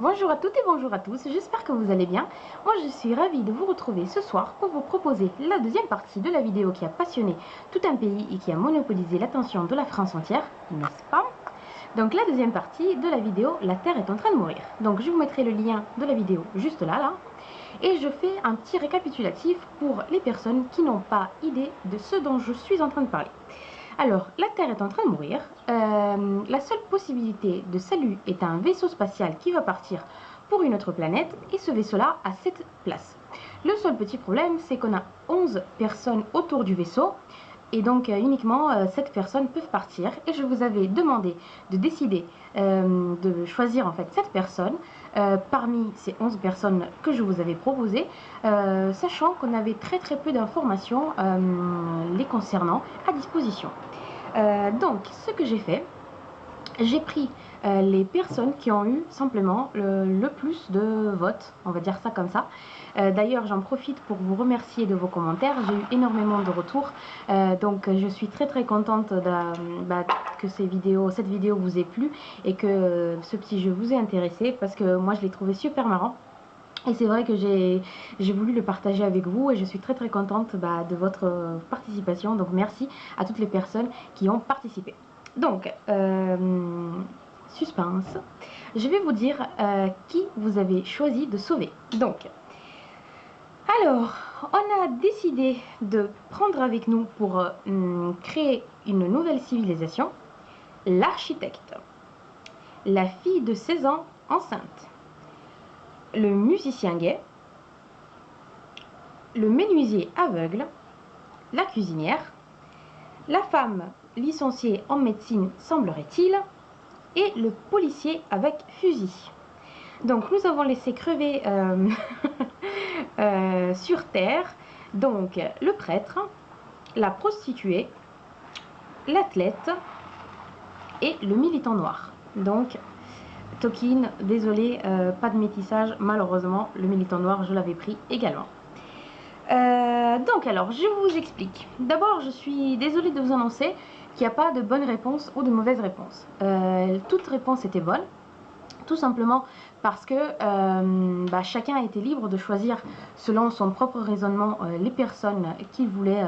Bonjour à toutes et bonjour à tous, j'espère que vous allez bien. Moi je suis ravie de vous retrouver ce soir pour vous proposer la deuxième partie de la vidéo qui a passionné tout un pays et qui a monopolisé l'attention de la France entière, n'est-ce pas? Donc la deuxième partie de la vidéo, la Terre est en train de mourir. Donc je vous mettrai le lien de la vidéo juste là. Et je fais un petit récapitulatif pour les personnes qui n'ont pas idée de ce dont je suis en train de parler. Alors, la Terre est en train de mourir. La seule possibilité de salut est un vaisseau spatial qui va partir pour une autre planète et ce vaisseau-là a 7 places. Le seul petit problème, c'est qu'on a 11 personnes autour du vaisseau et donc uniquement 7 personnes peuvent partir et je vous avais demandé de décider de choisir en fait 7 personnes parmi ces 11 personnes que je vous avais proposées, sachant qu'on avait très peu d'informations les concernant à disposition. Donc ce que j'ai fait, j'ai pris les personnes qui ont eu simplement le plus de votes, on va dire ça comme ça. D'ailleurs, j'en profite pour vous remercier de vos commentaires. J'ai eu énormément de retours, donc je suis très contente que cette vidéo vous ait plu et que ce petit jeu vous ait intéressé parce que moi je l'ai trouvé super marrant. Et c'est vrai que j'ai voulu le partager avec vous et je suis très contente de votre participation. Donc merci à toutes les personnes qui ont participé. Donc, suspense, je vais vous dire qui vous avez choisi de sauver. Donc, alors, on a décidé de prendre avec nous pour créer une nouvelle civilisation l'architecte, la fille de 16 ans enceinte, le musicien gay, le menuisier aveugle, la cuisinière, la femme licenciée en médecine semblerait-il, et le policier avec fusil. Donc nous avons laissé crever sur terre donc le prêtre, la prostituée, l'athlète et le militant noir. Donc Tokin, désolé, pas de métissage, malheureusement le militant noir je l'avais pris également. Donc alors, je vous explique. D'abord, je suis désolée de vous annoncer qu'il n'y a pas de bonne réponse ou de mauvaise réponse. Toute réponse était bonne, tout simplement parce que chacun a été libre de choisir selon son propre raisonnement les personnes qu'il voulait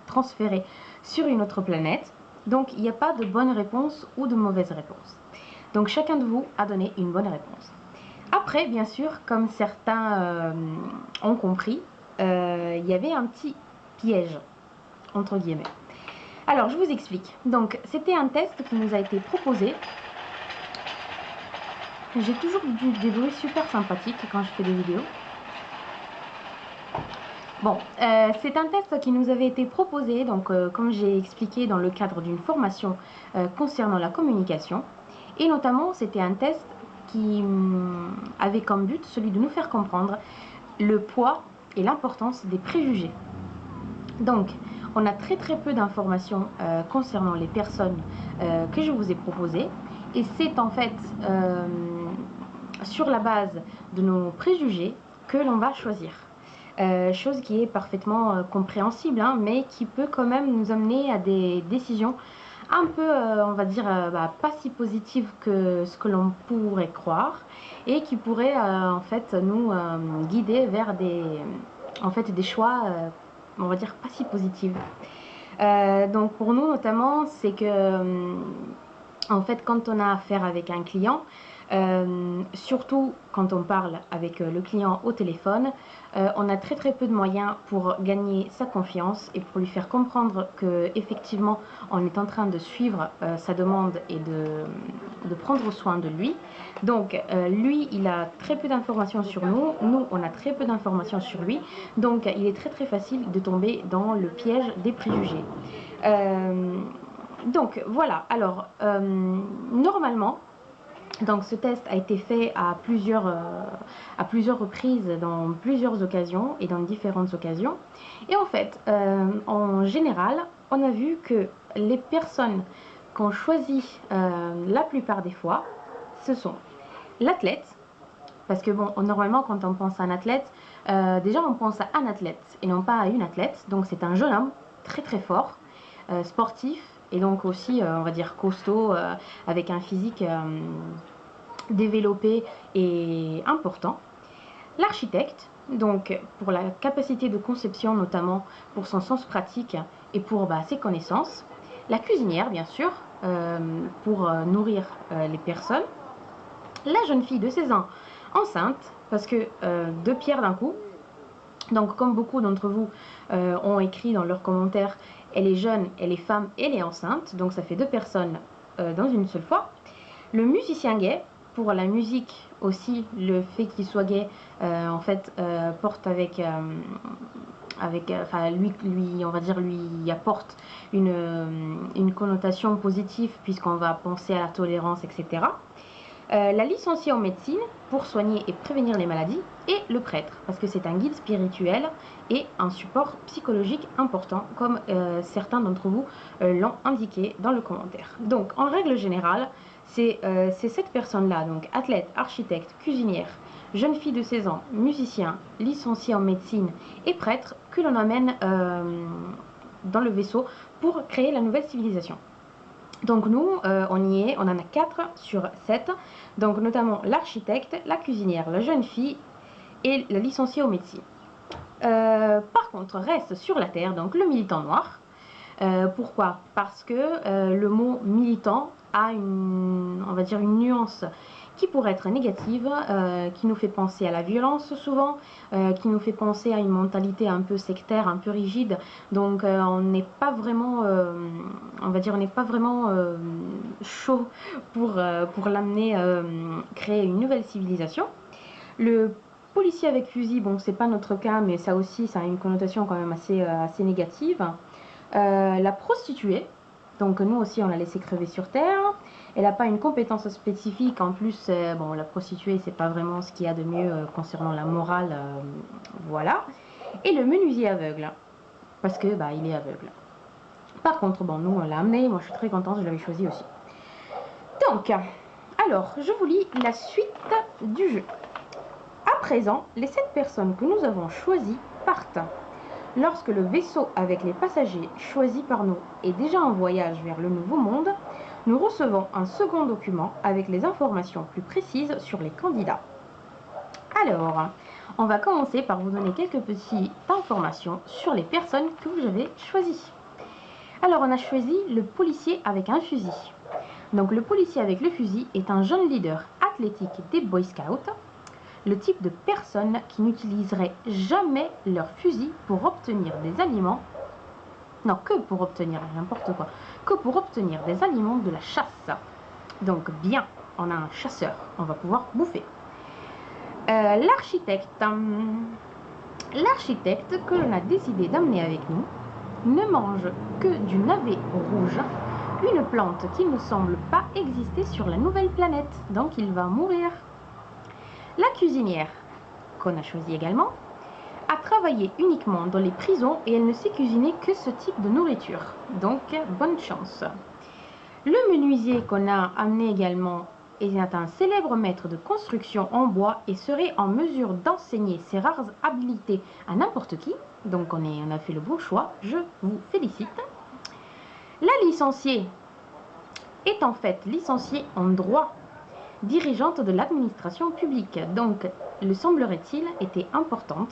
transférer sur une autre planète. Donc, il n'y a pas de bonne réponse ou de mauvaise réponse. Donc, chacun de vous a donné une bonne réponse. Après, bien sûr, comme certains ont compris, il y avait un petit piège, entre guillemets. Alors, je vous explique. Donc, c'était un test qui nous a été proposé. J'ai toujours des bruits super sympathiques quand je fais des vidéos. Bon, c'est un test qui nous avait été proposé, donc comme j'ai expliqué dans le cadre d'une formation concernant la communication. Et notamment, c'était un test qui avait comme but celui de nous faire comprendre le poids et l'importance des préjugés. Donc, on a très peu d'informations concernant les personnes que je vous ai proposées. Et c'est en fait sur la base de nos préjugés que l'on va choisir. Chose qui est parfaitement compréhensible, hein, mais qui peut quand même nous amener à des décisions un peu, on va dire, pas si positives que ce que l'on pourrait croire, et qui pourraient en fait nous guider vers des choix, on va dire, pas si positifs. Donc pour nous notamment, c'est que en fait quand on a affaire avec un client, surtout quand on parle avec le client au téléphone, on a très peu de moyens pour gagner sa confiance et pour lui faire comprendre que effectivement on est en train de suivre sa demande et de prendre soin de lui. Donc lui il a très peu d'informations sur nous, nous on a très peu d'informations sur lui, donc il est très facile de tomber dans le piège des préjugés. Donc voilà, alors normalement, donc ce test a été fait à plusieurs reprises, dans plusieurs occasions et dans différentes occasions. Et en fait, en général, on a vu que les personnes qu'on choisit la plupart des fois, ce sont l'athlète, parce que bon, normalement quand on pense à un athlète, déjà on pense à un athlète et non pas à une athlète. Donc c'est un jeune homme très fort, sportif et donc aussi on va dire costaud, avec un physique développé et important. L'architecte, donc pour la capacité de conception notamment, pour son sens pratique et pour ses connaissances. La cuisinière, bien sûr, pour nourrir les personnes. La jeune fille de 16 ans enceinte, parce que deux pierres d'un coup. Donc comme beaucoup d'entre vous ont écrit dans leurs commentaires, elle est jeune, elle est femme, elle est enceinte. Donc ça fait deux personnes dans une seule fois. Le musicien gay, pour la musique aussi, le fait qu'il soit gay, en fait, porte lui, on va dire, lui apporte une connotation positive puisqu'on va penser à la tolérance, etc. La licenciée en médecine pour soigner et prévenir les maladies et le prêtre parce que c'est un guide spirituel et un support psychologique important comme certains d'entre vous l'ont indiqué dans le commentaire. Donc en règle générale, c'est cette personne-là, donc athlète, architecte, cuisinière, jeune fille de 16 ans, musicien, licencié en médecine et prêtre que l'on amène dans le vaisseau pour créer la nouvelle civilisation. Donc nous, on y est, on en a 4 sur 7, donc notamment l'architecte, la cuisinière, la jeune fille et la licenciée en médecine. Par contre, reste sur la Terre, donc le militant noir. Pourquoi? Parce que le mot militant a on va dire une nuance qui pourrait être négative, qui nous fait penser à la violence souvent, qui nous fait penser à une mentalité un peu sectaire, un peu rigide. Donc on n'est pas vraiment, on va dire, on n'est pas vraiment chaud pour l'amener créer une nouvelle civilisation. Le policier avec fusil, bon, c'est pas notre cas, mais ça aussi, ça a une connotation quand même assez négative. La prostituée, donc nous aussi on l'a laissé crever sur terre. Elle n'a pas une compétence spécifique. En plus, bon, la prostituée, c'est pas vraiment ce qu'il y a de mieux concernant la morale, voilà. Et le menuisier aveugle, parce que il est aveugle. Par contre, bon, nous on l'a amené. Moi, je suis très contente, je l'avais choisi aussi. Donc, alors, je vous lis la suite du jeu. À présent, les 7 personnes que nous avons choisies partent. Lorsque le vaisseau avec les passagers choisis par nous est déjà en voyage vers le nouveau monde, nous recevons un second document avec les informations plus précises sur les candidats. Alors, on va commencer par vous donner quelques petites informations sur les personnes que vous avez choisies. Alors, on a choisi le policier avec un fusil. Donc, le policier avec le fusil est un jeune leader athlétique des Boy Scouts. Le type de personne qui n'utiliserait jamais leur fusil pour obtenir des aliments, non, que pour obtenir n'importe quoi, que pour obtenir des aliments de la chasse. Donc bien, on a un chasseur, on va pouvoir bouffer. L'architecte que l'on a décidé d'amener avec nous ne mange que du navet rouge, une plante qui ne semble pas exister sur la nouvelle planète, donc il va mourir. La cuisinière, qu'on a choisie également, a travaillé uniquement dans les prisons et elle ne sait cuisiner que ce type de nourriture. Donc, bonne chance. Le menuisier qu'on a amené également est un célèbre maître de construction en bois et serait en mesure d'enseigner ses rares habiletés à n'importe qui. Donc, on a fait le bon choix. Je vous félicite. La licenciée est en fait licenciée en droit, dirigeante de l'administration publique. Donc, le semblerait-il était important,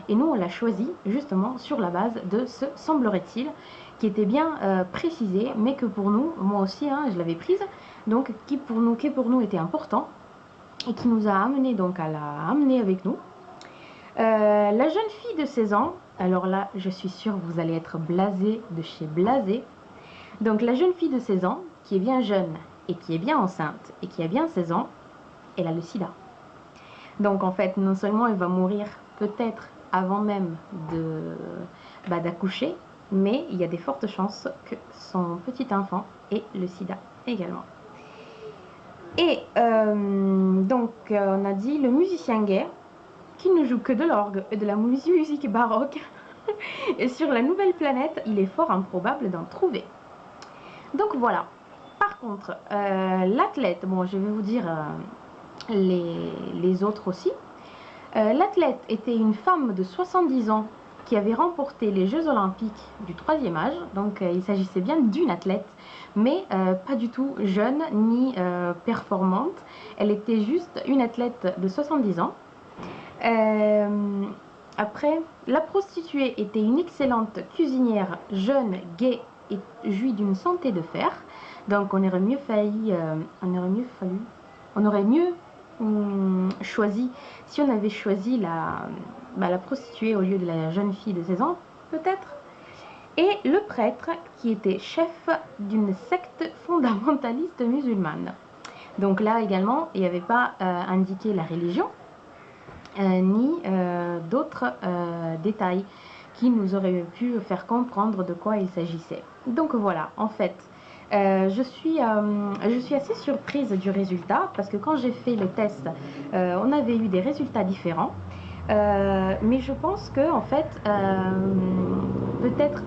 et nous on l'a choisi justement sur la base de ce semblerait-il qui était bien précisé, mais que pour nous, moi aussi je l'avais prise, donc qui pour nous était important et qui nous a amené donc à la amener avec nous. La jeune fille de 16 ans, alors là je suis sûre vous allez être blasé de chez blasé. Donc la jeune fille de 16 ans qui est bien jeune et qui est bien enceinte et qui a bien 16 ans, elle a le sida. Donc en fait, non seulement elle va mourir peut-être avant même d'accoucher, mais il y a des fortes chances que son petit enfant ait le sida également. Et donc on a dit le musicien gay qui ne joue que de l'orgue et de la musique baroque. Et sur la nouvelle planète, il est fort improbable d'en trouver. Donc voilà. Par contre, l'athlète, bon je vais vous dire les autres aussi. L'athlète était une femme de 70 ans qui avait remporté les Jeux Olympiques du 3e âge. Donc il s'agissait bien d'une athlète, mais pas du tout jeune ni performante. Elle était juste une athlète de 70 ans. Après, la prostituée était une excellente cuisinière, jeune, gaie et jouit d'une santé de fer. Donc on aurait mieux choisi si on avait choisi la prostituée au lieu de la jeune fille de 16 ans, peut-être. Et le prêtre qui était chef d'une secte fondamentaliste musulmane. Donc là également, il n'y avait pas indiqué la religion, ni d'autres détails qui nous auraient pu faire comprendre de quoi il s'agissait. Donc voilà, en fait, je suis assez surprise du résultat parce que quand j'ai fait le test, on avait eu des résultats différents. Mais je pense que en fait, peut-être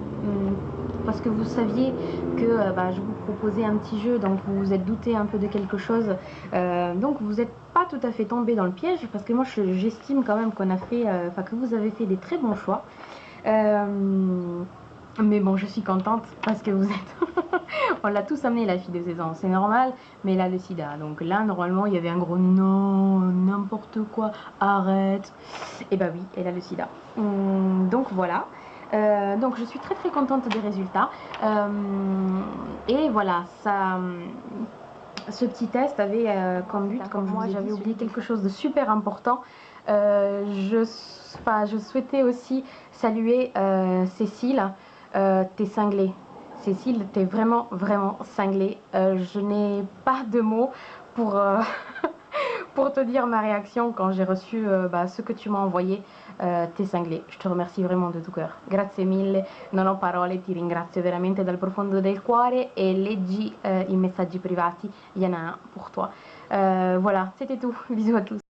parce que vous saviez que je vous proposais un petit jeu, donc vous vous êtes douté un peu de quelque chose, donc vous n'êtes pas tout à fait tombé dans le piège, parce que moi j'estime quand même qu'on a fait, que vous avez fait des très bons choix. Mais bon, je suis contente parce que vous êtes... On l'a tous amené, la fille de 16 ans, c'est normal, mais elle a le sida. Donc là, normalement, il y avait un gros non, n'importe quoi, arrête. Et bah oui, elle a le sida. Donc voilà. Donc je suis très très contente des résultats. Et voilà, ça... Ce petit test avait comme but, comme moi j'avais oublié quelque chose de super important. Je souhaitais aussi saluer Cécile. T'es cinglée. Cécile, t'es vraiment, vraiment cinglée. Je n'ai pas de mots pour, pour te dire ma réaction quand j'ai reçu ce que tu m'as envoyé. T'es cinglée. Je te remercie vraiment de tout cœur. Grazie mille. Non ho parole, ti ringrazio veramente dal profondo del cuore et leggi i messaggi privati. Il y en a un pour toi. Voilà, c'était tout. Bisous à tous.